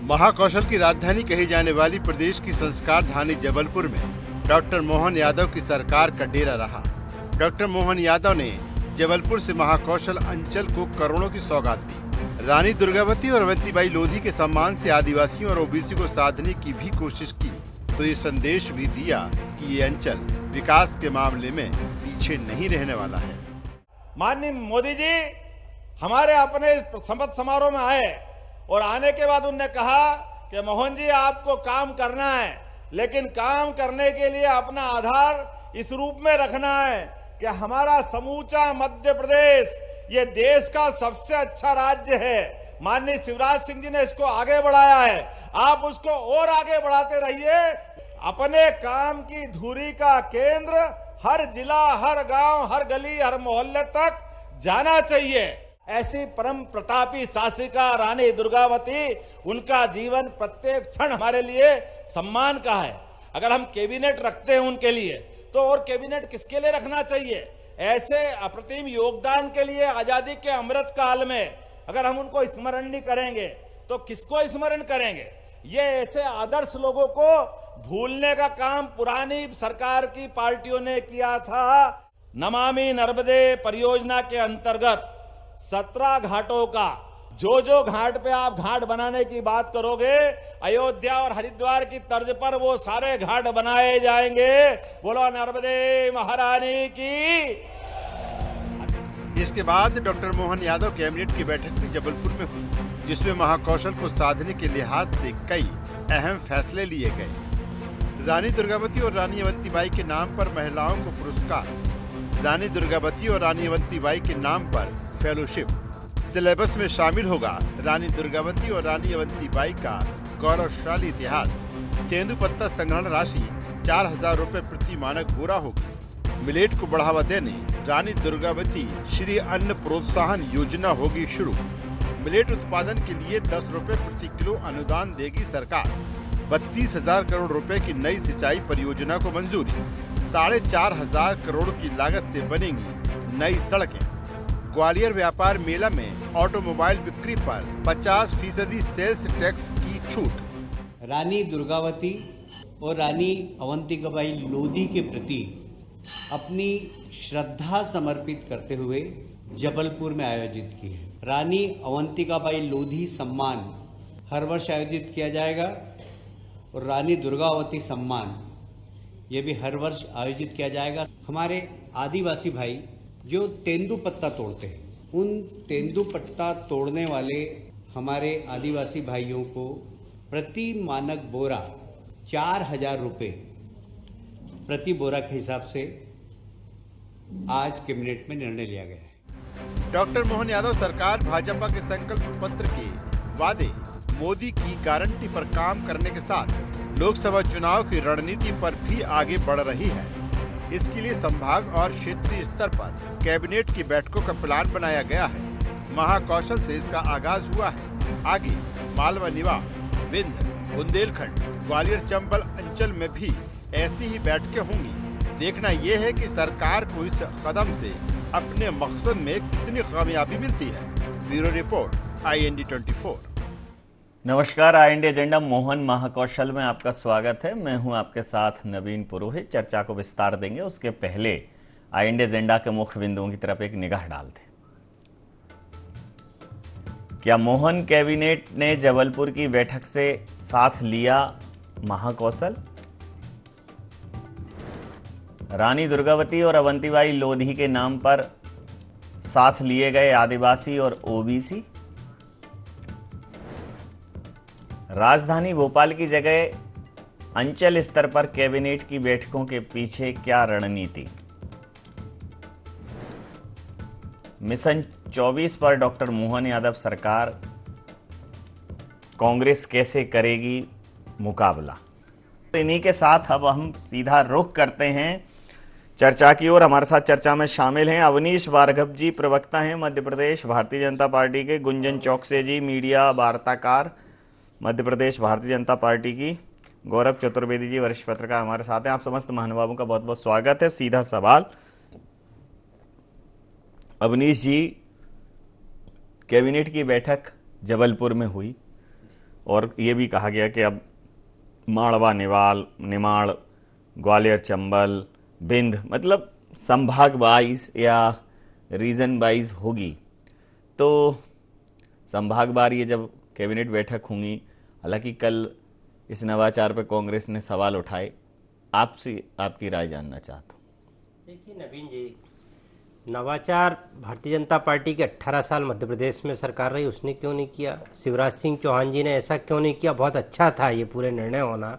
महाकौशल की राजधानी कही जाने वाली प्रदेश की संस्कार धानी जबलपुर में डॉक्टर मोहन यादव की सरकार का डेरा रहा। डॉक्टर मोहन यादव ने जबलपुर से महाकौशल अंचल को करोड़ों की सौगात दी। रानी दुर्गावती और अवंतीबाई लोधी के सम्मान से आदिवासियों और ओबीसी को साधने की भी कोशिश की, तो ये संदेश भी दिया कि ये अंचल विकास के मामले में पीछे नहीं रहने वाला है। माननीय मोदी जी हमारे अपने शपथ समारोह में आए और आने के बाद उन्होंने कहा कि मोहन जी आपको काम करना है, लेकिन काम करने के लिए अपना आधार इस रूप में रखना है कि हमारा समूचा मध्य प्रदेश ये देश का सबसे अच्छा राज्य है। माननीय शिवराज सिंह जी ने इसको आगे बढ़ाया है, आप उसको और आगे बढ़ाते रहिए। अपने काम की धुरी का केंद्र हर जिला, हर गांव, हर गली, हर मोहल्ले तक जाना चाहिए। ऐसी परम प्रतापी शासिका रानी दुर्गावती, उनका जीवन प्रत्येक क्षण हमारे लिए सम्मान का है। अगर हम कैबिनेट रखते हैं उनके लिए, तो और कैबिनेट किसके लिए रखना चाहिए? ऐसे अप्रतिम योगदान के लिए आजादी के अमृत काल में अगर हम उनको स्मरण नहीं करेंगे तो किसको स्मरण करेंगे? ये ऐसे आदर्श लोगों को भूलने का काम पुरानी सरकार की पार्टियों ने किया था। नमामि नर्मदे परियोजना के अंतर्गत 17 घाटों का जो घाट पे आप घाट बनाने की बात करोगे, अयोध्या और हरिद्वार की तर्ज पर वो सारे घाट बनाए जाएंगे। बोलो नर्मदे महारानी की। इसके बाद डॉक्टर मोहन यादव कैबिनेट की बैठक भी जबलपुर में हुई, जिसमें महाकौशल को साधने के लिहाज से कई अहम फैसले लिए गए। रानी दुर्गावती और रानी अवंतीबाई के नाम पर महिलाओं को पुरस्कार, रानी दुर्गावती और रानी अवंतीबाई के नाम पर फेलोशिप, सिलेबस में शामिल होगा रानी दुर्गावती और रानी अवंतीबाई का गौरवशाली इतिहास। तेंदुपत्ता संग्रहण राशि 4000 रुपए प्रति मानक बोरा होगी। मिलेट को बढ़ावा देने रानी दुर्गावती श्री अन्न प्रोत्साहन योजना होगी शुरू। मिलेट उत्पादन के लिए 10 रुपए प्रति किलो अनुदान देगी सरकार। 32,000 करोड़ रुपए की नई सिंचाई परियोजना को मंजूरी। 4,500 करोड़ की लागत से बनेंगी नई सड़कें। ग्वालियर व्यापार मेला में ऑटोमोबाइल बिक्री पर 50% सेल्स टैक्स की छूट। रानी दुर्गावती और रानी अवंतीबाई लोधी के प्रति अपनी श्रद्धा समर्पित करते हुए जबलपुर में आयोजित की है। रानी अवंतीबाई लोधी सम्मान हर वर्ष आयोजित किया जाएगा और रानी दुर्गावती सम्मान ये भी हर वर्ष आयोजित किया जाएगा। हमारे आदिवासी भाई जो तेंदुपत्ता तोड़ते हैं, उन तेंदुपत्ता तोड़ने वाले हमारे आदिवासी भाइयों को प्रति मानक बोरा 4,000 रुपये प्रति बोरा के हिसाब से आज कैबिनेट में निर्णय लिया गया है। डॉक्टर मोहन यादव सरकार भाजपा के संकल्प पत्र के वादे, मोदी की गारंटी पर काम करने के साथ लोकसभा चुनाव की रणनीति पर भी आगे बढ़ रही है। इसके लिए संभाग और क्षेत्रीय स्तर पर कैबिनेट की बैठकों का प्लान बनाया गया है। महाकौशल से इसका आगाज हुआ है। आगे मालवा निवाड़, विंध्य, बुंदेलखंड, ग्वालियर चंबल अंचल में भी ऐसी ही बैठकें होंगी। देखना यह है कि सरकार को इस कदम से अपने मकसद में कितनी कामयाबी मिलती है। Bureau report, IND 24। नमस्कार, IND एजेंडा मोहन महाकौशल में आपका स्वागत है। मैं हूं आपके साथ नवीन पुरोहित। चर्चा को विस्तार देंगे, उसके पहले IND एजेंडा के मुख्य बिंदुओं की तरफ एक निगाह डालते हैं। क्या मोहन कैबिनेट ने जबलपुर की बैठक से साथ लिया महाकौशल? रानी दुर्गावती और अवंतीबाई लोधी के नाम पर साथ लिए गए आदिवासी और ओबीसी? राजधानी भोपाल की जगह अंचल स्तर पर कैबिनेट की बैठकों के पीछे क्या रणनीति? मिशन 24 पर डॉक्टर मोहन यादव सरकार कांग्रेस कैसे करेगी मुकाबला? इन्हीं के साथ अब हम सीधा रुख करते हैं चर्चा की ओर। हमारे साथ चर्चा में शामिल हैं अवनीश भार्गव जी, प्रवक्ता हैं मध्य प्रदेश भारतीय जनता पार्टी के। गुंजन चौकसे जी, मीडिया वार्ताकार मध्य प्रदेश भारतीय जनता पार्टी की। गौरव चतुर्वेदी जी, वरिष्ठ पत्रकार हमारे साथ हैं। आप समस्त महानुभावों का बहुत बहुत स्वागत है। सीधा सवाल, अवनीश जी, कैबिनेट की बैठक जबलपुर में हुई और ये भी कहा गया कि अब माड़वा, निमाड़, ग्वालियर, चंबल, बिंद, मतलब संभाग वाइज या रीजन वाइज होगी। तो संभाग वार ये जब कैबिनेट बैठक होंगी, हालांकि कल इस नवाचार पर कांग्रेस ने सवाल उठाए, आपसे आपकी राय जानना चाहता हूँ। देखिए नवीन जी, नवाचार भारतीय जनता पार्टी के 18 साल मध्य प्रदेश में सरकार रही, उसने क्यों नहीं किया? शिवराज सिंह चौहान जी ने ऐसा क्यों नहीं किया? बहुत अच्छा था ये पूरे निर्णय होना,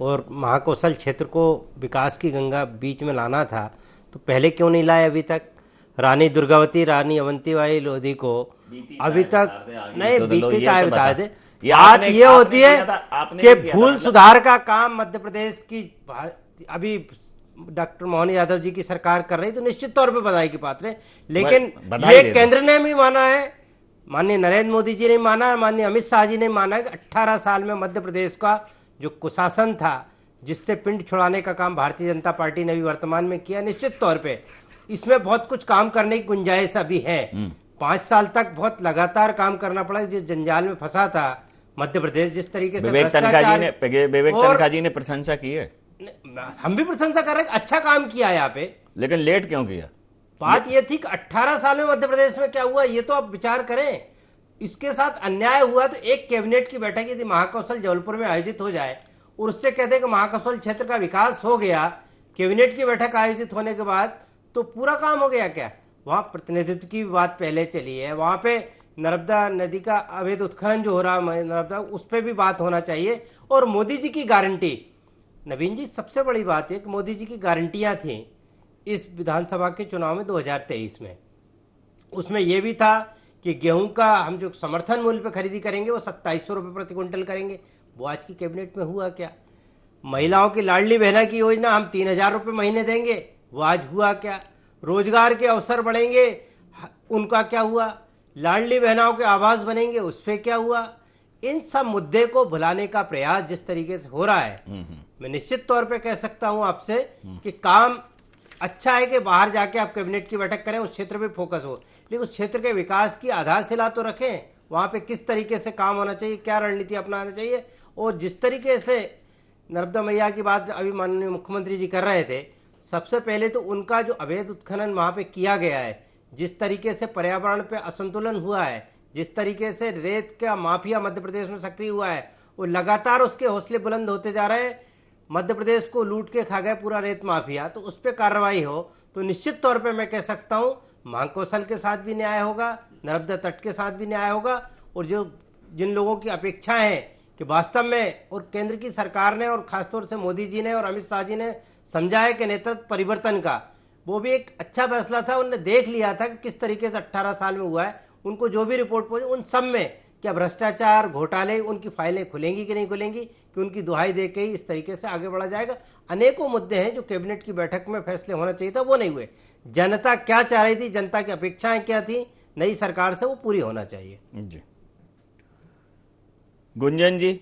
और महाकौशल क्षेत्र को विकास की गंगा बीच में लाना था, तो पहले क्यों नहीं लाए अभी तक? रानी दुर्गावती, रानी अवंतीबाई लोधी को अभी तक नहीं, बीती का बता दे। बात ये होती है कि भूल सुधार का काम मध्य प्रदेश की अभी डॉक्टर मोहन यादव जी की सरकार कर रही, तो निश्चित तौर पे बधाई की पात्र है। लेकिन ये केंद्र ने भी माना है, माननीय नरेंद्र मोदी जी ने माना है, माननीय अमित शाह जी ने माना है कि 18 साल में मध्य प्रदेश का जो कुशासन था, जिससे पिंड छुड़ाने का काम भारतीय जनता पार्टी ने भी वर्तमान में किया। निश्चित तौर पे इसमें बहुत कुछ काम करने की गुंजाइश अभी है। 5 साल तक बहुत लगातार काम करना पड़ा। जिस जंजाल में फंसा था मध्य प्रदेश, जिस तरीके से विवेक तनखा जी ने प्रशंसा की है, हम भी प्रशंसा कर रहे हैं, अच्छा काम किया यहाँ पे। लेकिन लेट क्यों किया? बात ये थी कि 18 साल में मध्य प्रदेश में क्या हुआ, ये तो आप विचार करें। इसके साथ अन्याय हुआ तो एक कैबिनेट की बैठक यदि महाकौशल जबलपुर में आयोजित हो जाए और उससे कहते हैं कि महाकौशल क्षेत्र का विकास हो गया, कैबिनेट की बैठक आयोजित होने के बाद, तो पूरा काम हो गया क्या? वहां प्रतिनिधित्व की बात पहले चली है, वहां पे नर्मदा नदी का अवैध उत्खनन जो हो रहा है नर्मदा, उस पर भी बात होना चाहिए। और मोदी जी की गारंटी, नवीन जी सबसे बड़ी बात है कि मोदी जी की गारंटियां थी इस विधानसभा के चुनाव में 2023 में। उसमें यह भी था कि गेहूं का हम जो समर्थन मूल्य पे खरीदी करेंगे वो 2700 रुपये प्रति क्विंटल करेंगे। वो आज की कैबिनेट में हुआ क्या? महिलाओं की लाडली बहना की योजना हम 3000 रुपये महीने देंगे, वो आज हुआ क्या? रोजगार के अवसर बढ़ेंगे, उनका क्या हुआ? लाडली बहनाओं के आवास बनेंगे, उस पर क्या हुआ? इन सब मुद्दे को भुलाने का प्रयास जिस तरीके से हो रहा है, मैं निश्चित तौर पे कह सकता हूं आपसे कि काम अच्छा है कि बाहर जाके आप कैबिनेट की बैठक करें, उस क्षेत्र पे फोकस हो, लेकिन उस क्षेत्र के विकास की आधारशिला तो रखें। वहां पे किस तरीके से काम होना चाहिए, क्या रणनीति अपनाना चाहिए। और जिस तरीके से नर्मदा मैया की बात अभी माननीय मुख्यमंत्री जी कर रहे थे, सबसे पहले तो उनका जो अवैध उत्खनन वहां पे किया गया है, जिस तरीके से पर्यावरण पे असंतुलन हुआ है, जिस तरीके से रेत का माफिया मध्य प्रदेश में सक्रिय हुआ है, वो लगातार उसके हौसले बुलंद होते जा रहे हैं। मध्य प्रदेश को लूट के खा गया पूरा रेत माफिया, तो उस पर कार्रवाई हो तो निश्चित तौर पे मैं कह सकता हूं महाकौशल के साथ भी न्याय होगा, नर्मदा तट के साथ भी न्याय होगा। और जो जिन लोगों की अपेक्षाएं हैं कि वास्तव में, और केंद्र की सरकार ने और खासतौर से मोदी जी ने और अमित शाह जी ने समझा है कि नेतृत्व परिवर्तन का वो भी एक अच्छा फैसला था। उन्होंने देख लिया था कि किस तरीके से 18 साल में हुआ है, उनको जो भी रिपोर्ट पहुंची उन सब में क्या भ्रष्टाचार, घोटाले, उनकी फाइलें खुलेंगी कि नहीं खुलेंगी, कि उनकी दुहाई दे के ही इस तरीके से आगे बढ़ा जाएगा। अनेकों मुद्दे हैं जो कैबिनेट की बैठक में फैसले होना चाहिए था, वो नहीं हुए। जनता क्या चाह रही थी, जनता की अपेक्षाएं क्या थी नई सरकार से, वो पूरी होना चाहिए। जी गुंजन जी,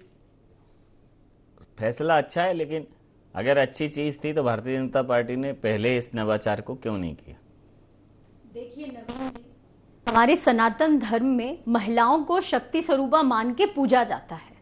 फैसला अच्छा है, लेकिन अगर अच्छी चीज थी तो भारतीय जनता पार्टी ने पहले इस नवाचार को क्यों नहीं किया? देखिए नवीन जी, हमारे सनातन धर्म में महिलाओं को शक्ति स्वरूपा मान के पूजा जाता है,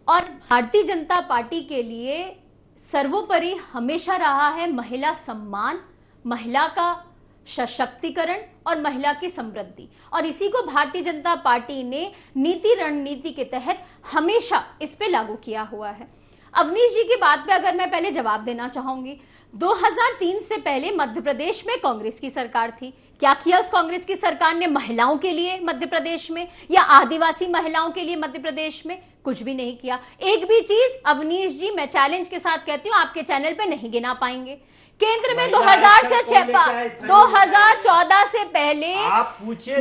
और भारतीय जनता पार्टी के लिए सर्वोपरि हमेशा रहा है महिला सम्मान, महिला का सशक्तिकरण और महिला की समृद्धि। और इसी को भारतीय जनता पार्टी ने नीति रणनीति के तहत हमेशा इस पे लागू किया हुआ है। अवनीश जी की बात पे अगर मैं पहले जवाब देना चाहूंगी, 2003 से पहले मध्य प्रदेश में कांग्रेस की सरकार थी। क्या किया उस कांग्रेस की सरकार ने महिलाओं के लिए मध्य प्रदेश में, या आदिवासी महिलाओं के लिए मध्य प्रदेश में? कुछ भी नहीं किया। एक भी चीज अवनीश जी मैं चैलेंज के साथ कहती हूं, आपके चैनल पे नहीं गिना पाएंगे। केंद्र में 2014 से पहले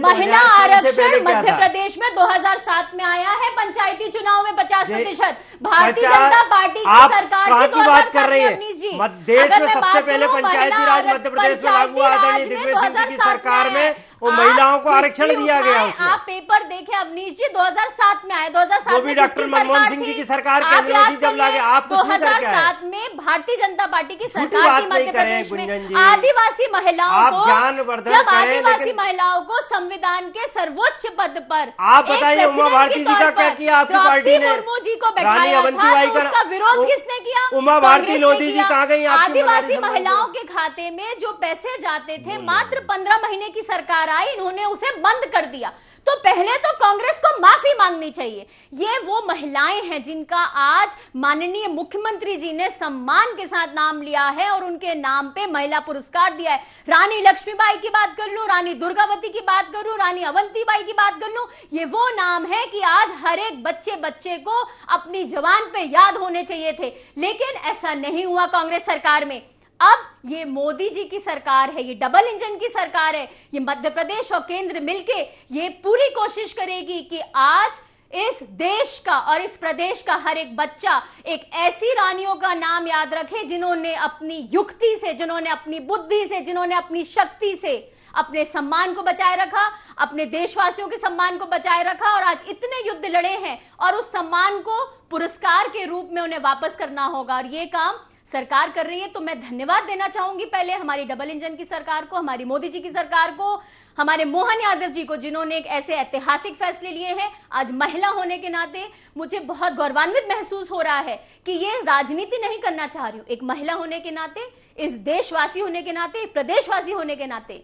महिला आरक्षण मध्य प्रदेश में 2007 में आया है। पंचायती चुनाव में 50%। भारतीय जनता पार्टी की सरकार की 2007 में अवनीश जी, देश में सबसे पहले पंचायती राज मध्य प्रदेश में लागू हुआ, आदरणीय दिग्विजय सिंह की सरकार में और महिलाओं को आरक्षण दिया गया उसमें। आप पेपर देखे अवनीश जी, 2007 में आए, 2007 वो भी डॉक्टर मनमोहन सिंह जी की सरकार केंद्र में थी जब लागे। आप 2007 में भारतीय जनता पार्टी की सरकार थी मध्य प्रदेश में। आदिवासी महिलाओं को, जब आदिवासी महिलाओं को संविधान के सर्वोच्च पद पर, आप बताइए उमा भारती जी का क्या किया आपकी पार्टी ने? मुर्मू जी को बैठाया था, तो उसका विरोध किसने किया? उमा भारती लोधी जी कहाँ गई? आदिवासी महिलाओं के खाते में जो पैसे जाते थे, मात्र 15 महीने की सरकार आई, इन्होंने उसे बंद कर दिया। तो पहले तो कांग्रेस को माफी मांगनी चाहिए। ये वो महिलाएं हैं जिनका आज माननीय मुख्यमंत्री जी ने सम्मान के साथ नाम लिया है और उनके नाम पे महिला पुरस्कार दिया है। रानी लक्ष्मीबाई की बात कर लूं, रानी दुर्गावती की बात करूं, रानी अवंतीबाई की बात कर लूं, ये वो नाम है कि आज हर एक बच्चे को अपनी जबान पे याद होने चाहिए थे, लेकिन ऐसा नहीं हुआ कांग्रेस सरकार में। अब ये मोदी जी की सरकार है, ये डबल इंजन की सरकार है। ये मध्य प्रदेश और केंद्र मिलके ये पूरी कोशिश करेगी कि आज इस देश का और इस प्रदेश का हर एक बच्चा एक ऐसी रानियों का नाम याद रखे जिन्होंने अपनी युक्ति से, जिन्होंने अपनी बुद्धि से, जिन्होंने अपनी शक्ति से अपने सम्मान को बचाए रखा, अपने देशवासियों के सम्मान को बचाए रखा और आज इतने युद्ध लड़े हैं और उस सम्मान को पुरस्कार के रूप में उन्हें वापस करना होगा। और ये काम सरकार कर रही है। तो मैं धन्यवाद देना चाहूंगी पहले हमारी डबल इंजन की सरकार को, हमारी मोदी जी की सरकार को, हमारे मोहन यादव जी को, जिन्होंने एक ऐसे ऐतिहासिक फैसले लिए हैं। आज महिला होने के नाते मुझे बहुत गौरवान्वित महसूस हो रहा है कि ये राजनीति नहीं करना चाह रही हूं, एक महिला होने के नाते, इस देशवासी होने के नाते, प्रदेशवासी होने के नाते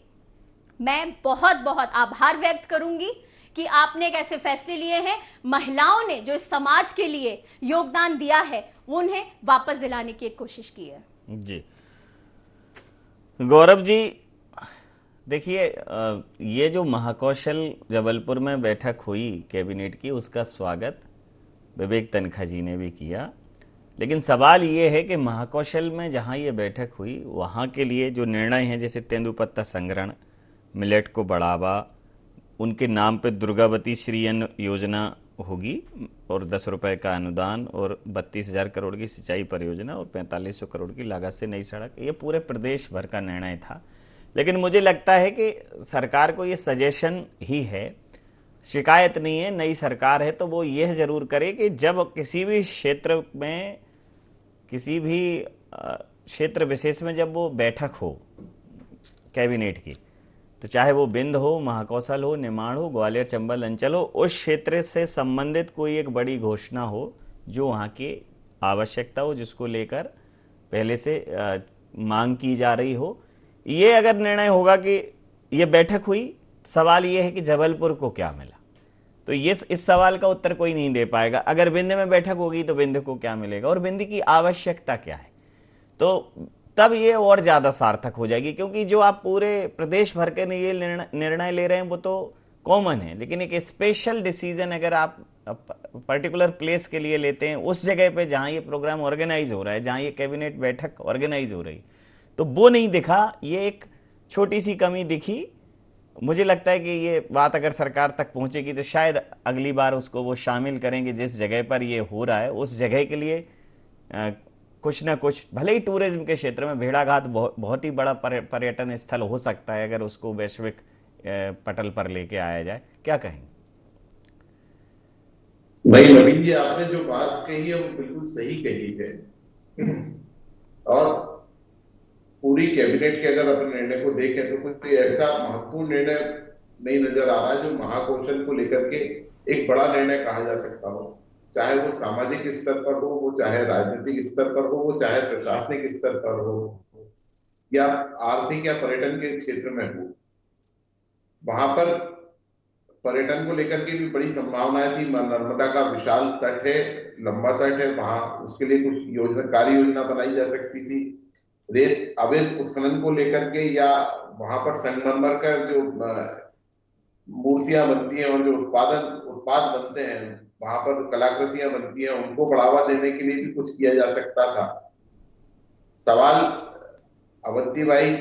मैं बहुत बहुत आभार व्यक्त करूंगी कि आपने एक ऐसे फैसले लिए हैं। महिलाओं ने जो इस समाज के लिए योगदान दिया है वो उन्हें वापस दिलाने की एक कोशिश की है। जी गौरव जी, देखिए ये जो महाकौशल जबलपुर में बैठक हुई कैबिनेट की, उसका स्वागत विवेक तनखा जी ने भी किया, लेकिन सवाल ये है कि महाकौशल में जहां ये बैठक हुई वहां के लिए जो निर्णय हैं, जैसे तेंदुपत्ता संग्रहण, मिलेट को बढ़ावा, उनके नाम पे दुर्गावती श्री अन्न योजना होगी और 10 रुपए का अनुदान और 32,000 करोड़ की सिंचाई परियोजना और 4500 करोड़ की लागत से नई सड़क, ये पूरे प्रदेश भर का निर्णय था। लेकिन मुझे लगता है कि सरकार को ये सजेशन ही है, शिकायत नहीं है। नई सरकार है तो वो यह जरूर करे कि जब किसी भी क्षेत्र में, किसी भी क्षेत्र विशेष में जब वो बैठक हो कैबिनेट की, तो चाहे वो बिंद हो, महाकौशल हो, निमाड़ हो, ग्वालियर चंबल अंचल हो, उस क्षेत्र से संबंधित कोई एक बड़ी घोषणा हो जो वहाँ की आवश्यकता हो, जिसको लेकर पहले से मांग की जा रही हो। ये अगर निर्णय होगा कि ये बैठक हुई, सवाल ये है कि जबलपुर को क्या मिला, तो ये इस सवाल का उत्तर कोई नहीं दे पाएगा। अगर बिंद में बैठक होगी तो बिंद को क्या मिलेगा और बिंद की आवश्यकता क्या है, तो तब ये और ज्यादा सार्थक हो जाएगी। क्योंकि जो आप पूरे प्रदेश भर के लिए निर्णय ले रहे हैं वो तो कॉमन है, लेकिन एक स्पेशल डिसीजन अगर आप पर्टिकुलर प्लेस के लिए लेते हैं, उस जगह पे जहां ये प्रोग्राम ऑर्गेनाइज हो रहा है, जहां ये कैबिनेट बैठक ऑर्गेनाइज हो रही, तो वो नहीं दिखा। ये एक छोटी सी कमी दिखी। मुझे लगता है कि ये बात अगर सरकार तक पहुंचेगी तो शायद अगली बार उसको वो शामिल करेंगे। जिस जगह पर ये हो रहा है उस जगह के लिए कुछ ना कुछ, भले ही टूरिज्म के क्षेत्र में भेड़ाघाट बहुत ही बड़ा पर्यटन स्थल हो सकता है अगर उसको वैश्विक पटल पर लेके आया जाए। क्या कहेंगे? भाई नवीन जी, आपने जो बात कही है वो बिल्कुल सही कही है और पूरी कैबिनेट के अगर अपने निर्णय को देखें तो कोई ऐसा महत्वपूर्ण निर्णय नहीं नजर आ रहा है जो महाकौशल को लेकर के एक बड़ा निर्णय कहा जा सकता हो, चाहे वो सामाजिक स्तर पर हो, वो चाहे राजनीतिक स्तर पर हो, वो चाहे प्रशासनिक स्तर पर हो या आर्थिक या पर्यटन के क्षेत्र में हो। वहां पर पर्यटन को लेकर के भी बड़ी संभावनाएं थी। नर्मदा का विशाल तट है, लंबा तट है, वहां उसके लिए कुछ कार्य योजना बनाई जा सकती थी। रेत अवैध उत्खनन को लेकर के या वहां पर संगमरमर का जो मूर्तियां बनती हैं और जो उत्पाद बनते हैं, वहां पर कलाकृतियां बनती हैं, उनको बढ़ावा देने के लिए भी कुछ किया जा सकता था। सवाल अवंतीबाई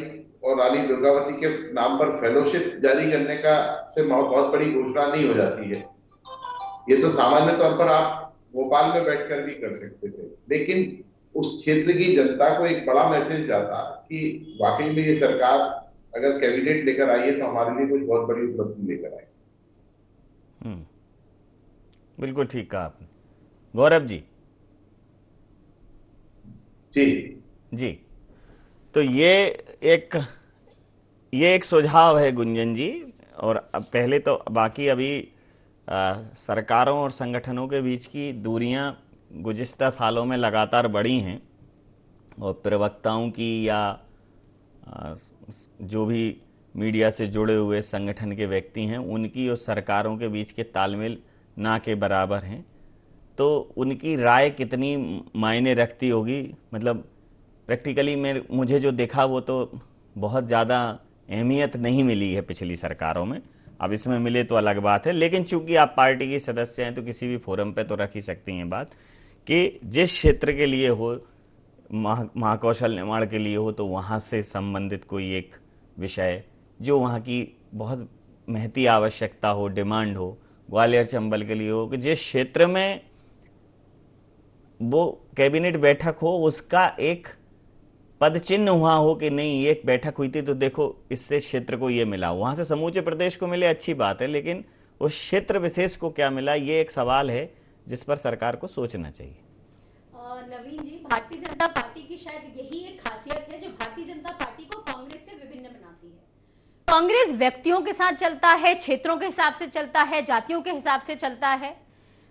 और रानी दुर्गावती के नाम पर फेलोशिप जारी करने का से बहुत बड़ी घोषणा नहीं हो जाती है। ये तो सामान्य तौर पर आप भोपाल में बैठकर भी कर सकते थे, लेकिन उस क्षेत्र की जनता को एक बड़ा मैसेज जाता कि वाकई में ये सरकार अगर कैबिनेट लेकर आई है तो हमारे लिए कुछ बहुत बड़ी उपलब्धि लेकर आई। बिल्कुल ठीक कहा आपने। गौरव जी। जी जी, तो ये एक सुझाव है गुंजन जी। और अब पहले तो बाकी अभी सरकारों और संगठनों के बीच की दूरियां गुज़िस्ता सालों में लगातार बढ़ी हैं, और प्रवक्ताओं की या जो भी मीडिया से जुड़े हुए संगठन के व्यक्ति हैं उनकी और सरकारों के बीच के तालमेल ना के बराबर हैं। तो उनकी राय कितनी मायने रखती होगी, मतलब प्रैक्टिकली मुझे जो देखा वो तो बहुत ज़्यादा अहमियत नहीं मिली है पिछली सरकारों में। अब इसमें मिले तो अलग बात है, लेकिन चूंकि आप पार्टी के सदस्य हैं तो किसी भी फोरम पे तो रख ही सकती हैं बात कि जिस क्षेत्र के लिए हो, महाकौशल निर्माण के लिए हो, तो वहाँ से संबंधित कोई एक विषय जो वहाँ की बहुत महती आवश्यकता हो, डिमांड हो, ग्वालियर चंबल के लिए हो, कि जिस क्षेत्र में वो कैबिनेट बैठक हो उसका एक पद चिन्ह हुआ हो कि नहीं, एक बैठक हुई थी तो देखो इससे क्षेत्र को ये मिला, वहां से समूचे प्रदेश को मिले अच्छी बात है, लेकिन उस क्षेत्र विशेष को क्या मिला, ये एक सवाल है जिस पर सरकार को सोचना चाहिए। नवीन जी, भारतीय जनता पार्टी की शायद यही एक खासियत है जो भारतीय जनता पार्टी को कांग्रेस से विभिन्न बनाती है। कांग्रेस व्यक्तियों के साथ चलता है, क्षेत्रों के हिसाब से चलता है, जातियों के हिसाब से चलता है,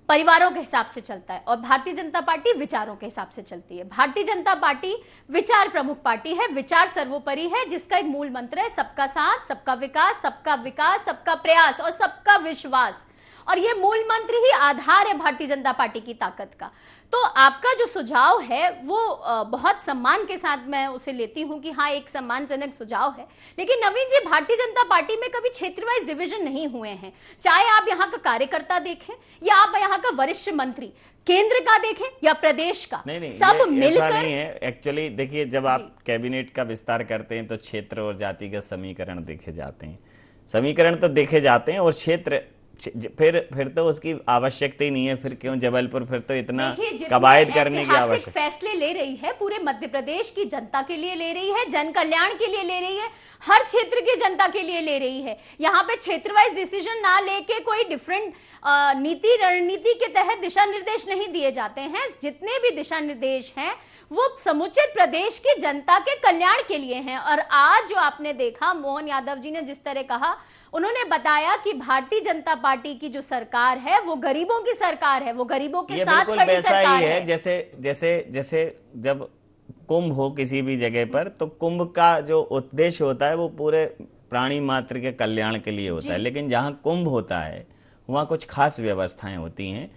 परिवारों के हिसाब से चलता है, और भारतीय जनता पार्टी विचारों के हिसाब से चलती है। भारतीय जनता पार्टी विचार प्रमुख पार्टी है, विचार सर्वोपरि है, जिसका एक मूल मंत्र है सबका साथ, सबका विकास, सबका प्रयास और सबका विश्वास। और ये मूल मंत्र ही आधार है भारतीय जनता पार्टी की ताकत का। तो आपका जो सुझाव है वो बहुत सम्मान के साथ मैं उसे लेती हूं कि हाँ, एक सम्मानजनक सुझाव है। लेकिन नवीन जी, भारतीय जनता पार्टी में कभी क्षेत्र वाइज डिवीजन नहीं हुए हैं, चाहे आप यहाँ का कार्यकर्ता देखें या आप यहाँ का वरिष्ठ मंत्री, केंद्र का देखें या प्रदेश का, नहीं, सब मिलकर नहीं है। एक्चुअली देखिए, जब आप कैबिनेट का विस्तार करते हैं तो क्षेत्र और जातिगत समीकरण देखे जाते हैं, समीकरण तो देखे जाते हैं, और क्षेत्र फिर तो उसकी आवश्यकता ही नहीं है। फिर क्यों जबलपुर, फिर तो इतना कवायद करने की आवश्यकता। फैसले ले रही है पूरे मध्य प्रदेश की जनता के लिए ले रही है, जन कल्याण के लिए ले रही है, हर क्षेत्र की जनता के लिए ले रही है। यहाँ पे क्षेत्र वाइज डिसीजन ना लेके कोई डिफरेंट नीति रणनीति के तहत दिशा निर्देश नहीं दिए जाते हैं। जितने भी दिशा निर्देश हैं वो समुचित प्रदेश की जनता के कल्याण के लिए हैं। और आज जो आपने देखा, मोहन यादव जी ने जिस तरह कहा, उन्होंने बताया कि भारतीय जनता पार्टी की जो सरकार है वो गरीबों की सरकार है, वो गरीबों के साथ खड़ी सरकार है। जैसे जब कुंभ हो किसी भी जगह पर, तो कुंभ का जो उद्देश्य होता है वो पूरे प्राणी मात्र के कल्याण के लिए होता है, लेकिन जहां कुंभ होता है वहां कुछ खास व्यवस्थाएं होती हैं।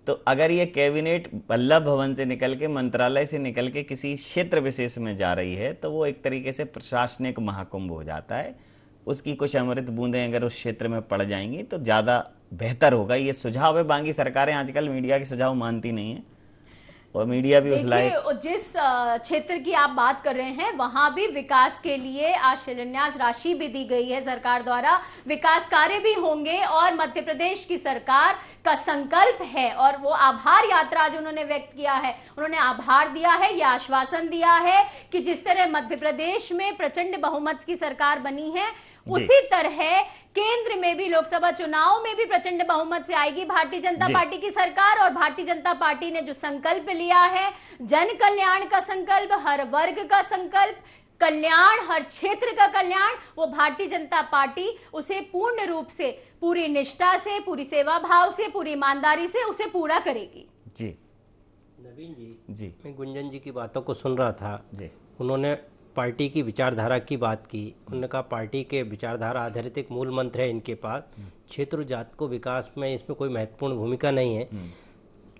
तो अगर ये कैबिनेट वल्लभ भवन से निकल के, मंत्रालय से निकल के किसी क्षेत्र विशेष में जा रही है तो वो एक तरीके से प्रशासनिक महाकुंभ हो जाता है। उसकी कुछ अमृत बूंदें अगर उस क्षेत्र में पड़ जाएंगी तो ज़्यादा बेहतर होगा। ये सुझाव है। बाकी सरकारें आजकल मीडिया के सुझाव मानती नहीं है, और मीडिया भी उस लायक। जिस क्षेत्र की आप बात कर रहे हैं वहां भी विकास के लिए आज शिलान्यास राशि भी दी गई है सरकार द्वारा, विकास कार्य भी होंगे, और मध्य प्रदेश की सरकार का संकल्प है और वो आभार यात्रा जो उन्होंने व्यक्त किया है, उन्होंने आभार दिया है, ये आश्वासन दिया है कि जिस तरह मध्य प्रदेश में प्रचंड बहुमत की सरकार बनी है उसी तरह केंद्र में भी लोकसभा चुनाव में भी प्रचंड बहुमत से आएगी भारतीय जनता पार्टी की सरकार। और भारतीय जनता पार्टी ने जो संकल्प लिया है, जन कल्याण का संकल्प, हर वर्ग का संकल्प, कल्याण, हर क्षेत्र का कल्याण, वो भारतीय जनता पार्टी उसे पूर्ण रूप से, पूरी निष्ठा से, पूरी सेवा भाव से, पूरी ईमानदारी से उसे पूरा करेगी। जी नवीन जी, मैं गुंजन जी की बातों को सुन रहा था जी। उन्होंने पार्टी की विचारधारा की बात की। उन्होंने कहा पार्टी के विचारधारा आधारित एक मूल मंत्र है इनके पास, क्षेत्र जात को विकास में इसमें कोई महत्वपूर्ण भूमिका नहीं है।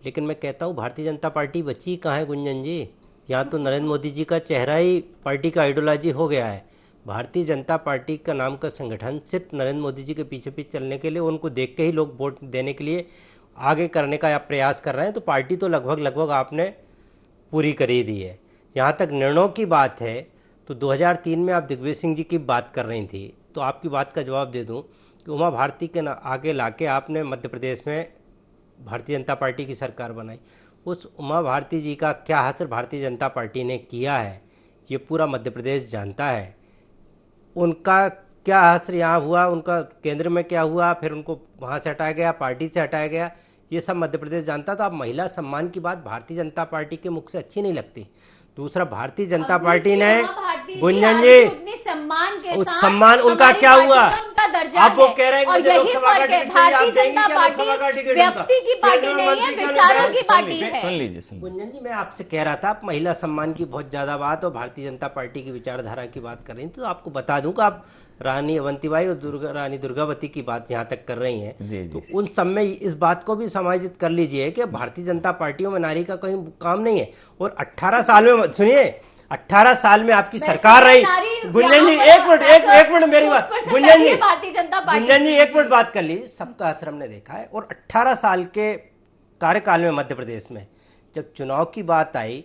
लेकिन मैं कहता हूँ भारतीय जनता पार्टी बची कहाँ है गुंजन जी? यहाँ तो नरेंद्र मोदी जी का चेहरा ही पार्टी का आइडियोलॉजी हो गया है। भारतीय जनता पार्टी का नाम का संगठन सिर्फ नरेंद्र मोदी जी के पीछे पीछे चलने के लिए, उनको देख के ही लोग वोट देने के लिए आगे करने का या प्रयास कर रहे हैं। तो पार्टी तो लगभग आपने पूरी कर ही दी है। यहाँ तक निर्णयों की बात है तो 2003 में आप दिग्विजय सिंह जी की बात कर रही थी, तो आपकी बात का जवाब दे दूं कि उमा भारती के आगे लाके आपने मध्य प्रदेश में भारतीय जनता पार्टी की सरकार बनाई। उस उमा भारती जी का क्या हासिल भारतीय जनता पार्टी ने किया है ये पूरा मध्य प्रदेश जानता है। उनका क्या असर यहाँ हुआ, उनका केंद्र में क्या हुआ, फिर उनको वहाँ से हटाया गया, पार्टी से हटाया गया, ये सब मध्य प्रदेश जानता। तो अब महिला सम्मान की बात भारतीय जनता पार्टी के मुख से अच्छी नहीं लगती। दूसरा, भारतीय जनता पार्टी ने गुंजन जी उतनी सम्मान के साथ सम्मान उनका हमारी क्या पार्टी हुआ, में उनका दर्जा आप वो है। कह रहे हैं और मुझे यही लोकसभा का फर्क है, टिकट चाहिए, आप भारतीय देंगी जनता क्या पार्टी लोकसभा का टिकट व्यक्ति की पार्टी केंद्र में नहीं है, मंत्री का विचारों नाम की पार्टी है। सुन लीजिए, सुन लीजिए। गुंजन जी, मैं आपसे कह रहा था, आप महिला सम्मान की बहुत ज्यादा बात और भारतीय जनता पार्टी की विचारधारा की बात कर रही थी, तो आपको बता दूं कि आप रानी अवंतीबाई और रानी दुर्गावती की बात यहाँ तक कर रही हैं, तो उन सब में इस बात को भी समायोजित कर लीजिए कि भारतीय जनता पार्टियों में नारी का कोई काम नहीं है। और 18 साल में, सुनिए, 18 साल में आपकी सरकार रही। गुंजन जी एक मिनट मेरी बात, गुंजन जी एक मिनट बात कर लीजिए। सबका असर हमने देखा है। और 18 साल के कार्यकाल में मध्य प्रदेश में जब चुनाव की बात आई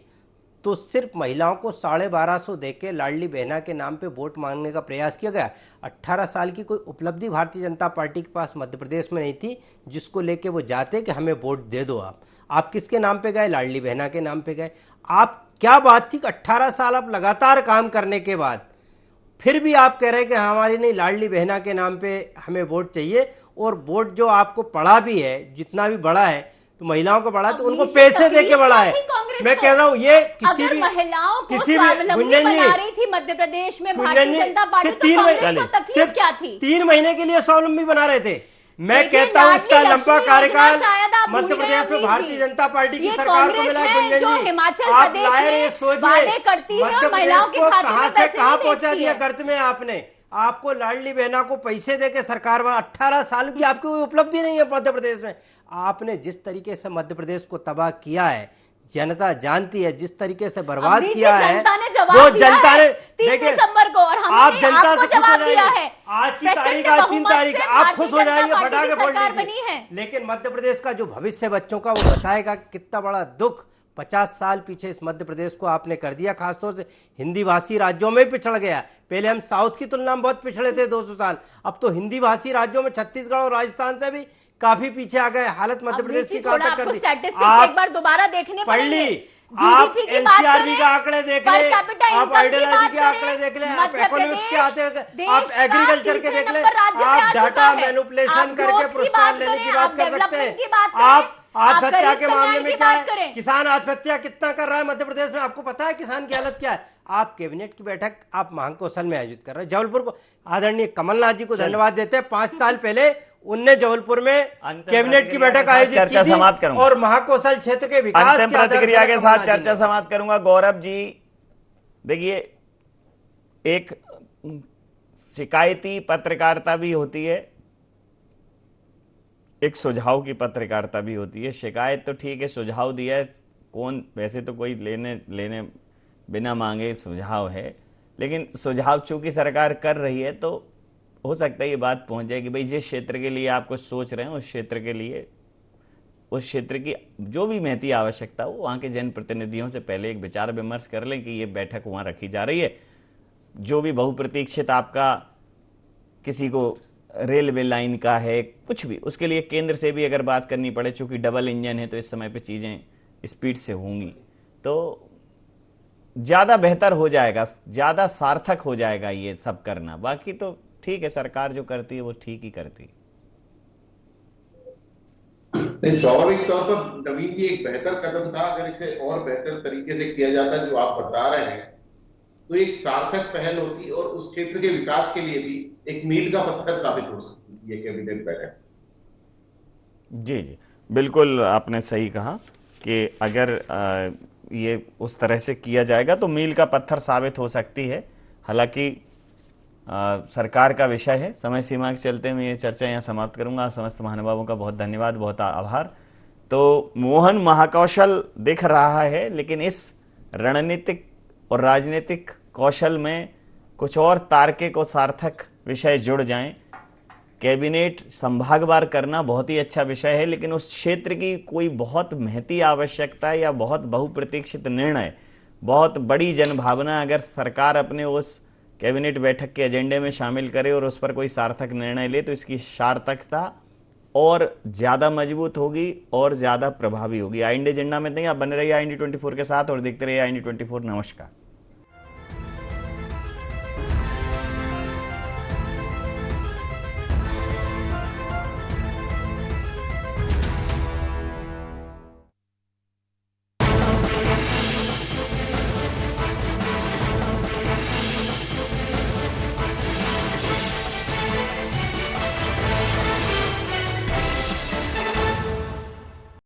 तो सिर्फ महिलाओं को 1250 देके लाडली बहना के नाम पे वोट मांगने का प्रयास किया गया। 18 साल की कोई उपलब्धि भारतीय जनता पार्टी के पास मध्य प्रदेश में नहीं थी जिसको लेके वो जाते कि हमें वोट दे दो। आप किसके नाम पे गए? लाडली बहना के नाम पे गए। आप क्या बात थी कि 18 साल आप लगातार काम करने के बाद फिर भी आप कह रहे हैं कि हमारी नहीं, लाडली बहना के नाम पे हमें वोट चाहिए। और वोट जो आपको पड़ा भी है, जितना भी बड़ा है, तो महिलाओं को बढ़ा तो उनको पैसे दे के बढ़ा है। मैं कह रहा हूँ ये किसी भी महिलाओं को किसी भी स्वावलंबी बना रही थी मध्य प्रदेश में भारतीय जनता पार्टी, तो कांग्रेस को तकलीफ क्या थी? 3 महीने के लिए स्वावलंबी बना रहे थे। मैं कहता हूँ इतना लंबा कार्यकाल मध्य प्रदेश में भारतीय जनता पार्टी की सरकार को मिला है। गुंजन जी, हिमाचल आप प्रदेश लाए, ये सोचिए करती है, मध्य महिलाओं प्रदेश के को खाते कहां में से पैसे कहां नहीं पहुंचा भेजती दिया है। गर्त में आपने। आपको लाडली बहना को पैसे देके सरकार में 18 साल की आपकी कोई उपलब्धि नहीं है मध्य प्रदेश में। आपने जिस तरीके से मध्य प्रदेश को तबाह किया है, जनता जानती है, जिस तरीके से बर्बाद किया है, वो जनता ने 3 दिसंबर को, और आप जनता से खुश हो जाइए। आज की तारीख, आज 3 तारीख, आप खुश हो जाइए, फटाके फोड़ लीजिए। लेकिन मध्य प्रदेश का जो भविष्य बच्चों का, वो बताएगा कितना बड़ा दुख 50 साल पीछे इस मध्य प्रदेश को आपने कर दिया। खासतौर से हिंदी भाषी राज्यों में पिछड़ गया। पहले हम साउथ की तुलना में बहुत पिछड़े थे 200 साल, अब तो हिंदी भाषी राज्यों में छत्तीसगढ़ और राजस्थान से भी काफी पीछे आ गए। हालत मध्य प्रदेश की कहां तक कर दी? आप एक बार दोबारा देखने पढ़ ली, आप एनसीआरबी के आंकड़े देख ले, आप आइडियोलॉजी के आंकड़े देख ले, आप इकोनॉमिक्स के आते, आप एग्रीकल्चर के देख ले, आप डाटा मैनिपुलेशन करके पुरस्कार लेने की बात कर सकते हैं। आप आत्महत्या के मामले में क्या है? किसान आत्महत्या कितना कर रहा है मध्य प्रदेश में, आपको पता है किसान की हालत क्या है? आप कैबिनेट की बैठक आप महाकौशल में आयोजित कर रहे हैं। जबलपुर को आदरणीय कमलनाथ जी को धन्यवाद देते हैं। 5 साल पहले उनने जबलपुर में कैबिनेट की बैठक आयोजित की थी और महाकौशल क्षेत्र के विकास अंतिम प्रतिक्रिया के साथ चर्चा समाप्त करूंगा। गौरव जी, देखिए, एक शिकायती पत्रकारिता भी होती है, एक सुझाव की पत्रकारिता भी होती है। शिकायत तो ठीक है, सुझाव दिया है, कौन वैसे तो कोई लेने बिना मांगे सुझाव है, लेकिन सुझाव चूंकि सरकार कर रही है तो हो सकता है ये बात पहुंच जाएगी, भाई जिस क्षेत्र के लिए आप कुछ सोच रहे हैं उस क्षेत्र के लिए, उस क्षेत्र की जो भी महती आवश्यकता हो, वहाँ के जनप्रतिनिधियों से पहले एक विचार विमर्श कर लें कि ये बैठक वहाँ रखी जा रही है। जो भी बहुप्रतीक्षित आपका किसी को रेलवे लाइन का है, कुछ भी, उसके लिए केंद्र से भी अगर बात करनी पड़े, चूंकि डबल इंजन है तो इस समय पे चीज़ें स्पीड से होंगी, तो ज़्यादा बेहतर हो जाएगा, ज़्यादा सार्थक हो जाएगा ये सब करना। बाकी तो ठीक है, सरकार जो करती है वो ठीक ही करती है। नहीं, स्वाभाविक तौर पर नवीन जी एक बेहतर कदम था। अगर इसे और बेहतर तरीके से किया जाता जो आप बता रहे हैं तो एक सार्थक पहल होती और उस क्षेत्र के विकास के लिए भी एक मील का पत्थर साबित हो सकती है ये कैबिनेट बैठक। जी जी, बिल्कुल आपने सही कहा कि अगर ये उस तरह से किया जाएगा तो मील का पत्थर साबित हो सकती है। हालांकि सरकार का विषय है। समय सीमा के चलते मैं ये चर्चा यहाँ समाप्त करूंगा। समस्त महानुभावों का बहुत धन्यवाद, बहुत आभार। तो मोहन महाकौशल दिख रहा है, लेकिन इस रणनीतिक और राजनीतिक कौशल में कुछ और तार्किक और सार्थक विषय जुड़ जाएं। कैबिनेट संभागवार करना बहुत ही अच्छा विषय है, लेकिन उस क्षेत्र की कोई बहुत महती आवश्यकता या बहुत बहुप्रतीक्षित निर्णय, बहुत बड़ी जनभावना अगर सरकार अपने उस कैबिनेट बैठक के एजेंडे में शामिल करे और उस पर कोई सार्थक निर्णय ले, तो इसकी सार्थकता और ज़्यादा मजबूत होगी और ज़्यादा प्रभावी होगी। आई इंडिया एजेंडा में नहीं, आप बने रहिए आई इंडिया 24 के साथ और देखते रहिए आई इंडिया 24। नमस्कार।